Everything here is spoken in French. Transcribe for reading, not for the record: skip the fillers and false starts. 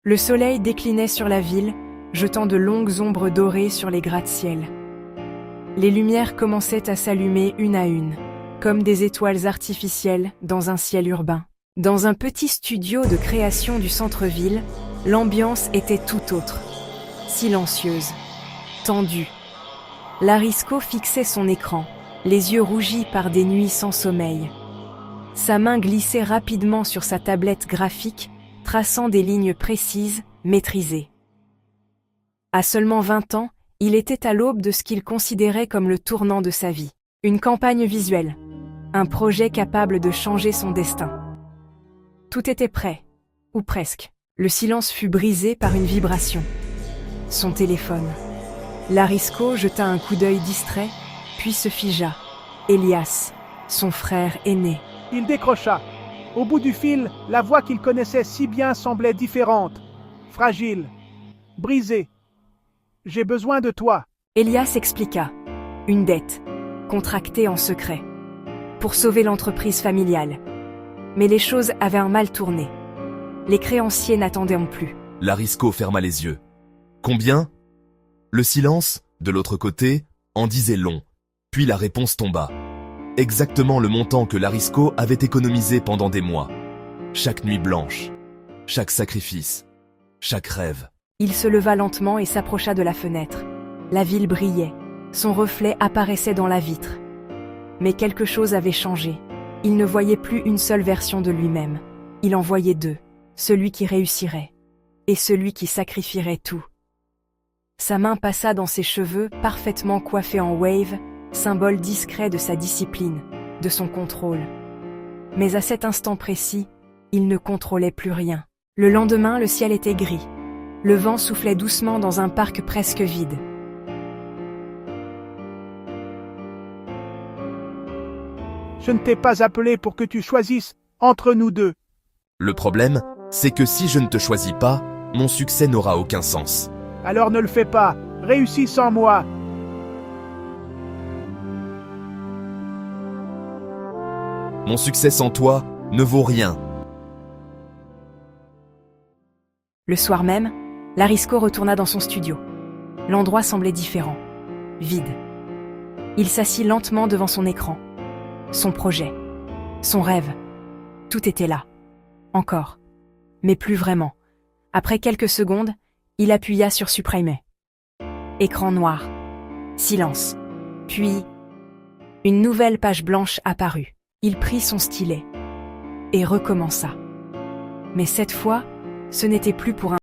Le soleil déclinait sur la ville, jetant de longues ombres dorées sur les gratte-ciel. Les lumières commençaient à s'allumer une à une, comme des étoiles artificielles dans un ciel urbain. Dans un petit studio de création du centre-ville, l'ambiance était tout autre. Silencieuse, tendue. Larisco fixait son écran, les yeux rougis par des nuits sans sommeil. Sa main glissait rapidement sur sa tablette graphique, traçant des lignes précises, maîtrisées. À seulement 20 ans, il était à l'aube de ce qu'il considérait comme le tournant de sa vie. Une campagne visuelle, un projet capable de changer son destin. Tout était prêt, ou presque. Le silence fut brisé par une vibration. Son téléphone. Larisco jeta un coup d'œil distrait, puis se figea. Elias, son frère aîné. Il décrocha. Au bout du fil, la voix qu'il connaissait si bien semblait différente, fragile, brisée. « J'ai besoin de toi. » Elias expliqua. Une dette, contractée en secret, pour sauver l'entreprise familiale. Mais les choses avaient un mal tourné. Les créanciers n'attendaient plus. Larisco ferma les yeux. Combien ? Le silence, de l'autre côté, en disait long. Puis la réponse tomba. Exactement le montant que Larisco avait économisé pendant des mois. Chaque nuit blanche, chaque sacrifice, chaque rêve. Il se leva lentement et s'approcha de la fenêtre. La ville brillait. Son reflet apparaissait dans la vitre. Mais quelque chose avait changé. Il ne voyait plus une seule version de lui-même. Il en voyait deux. Celui qui réussirait et celui qui sacrifierait tout. Sa main passa dans ses cheveux parfaitement coiffés en wave, symbole discret de sa discipline, de son contrôle. Mais à cet instant précis, il ne contrôlait plus rien. Le lendemain, le ciel était gris. Le vent soufflait doucement dans un parc presque vide. Je ne t'ai pas appelé pour que tu choisisses entre nous deux. Le problème, c'est que si je ne te choisis pas, mon succès n'aura aucun sens. Alors ne le fais pas. Réussis sans moi. Mon succès sans toi ne vaut rien. Le soir même, Larisco retourna dans son studio. L'endroit semblait différent, vide. Il s'assit lentement devant son écran. Son projet, son rêve, tout était là. Encore. Mais plus vraiment. Après quelques secondes, il appuya sur Supprimer. Écran noir. Silence. Puis, une nouvelle page blanche apparut. Il prit son stylet et recommença. Mais cette fois, ce n'était plus pour un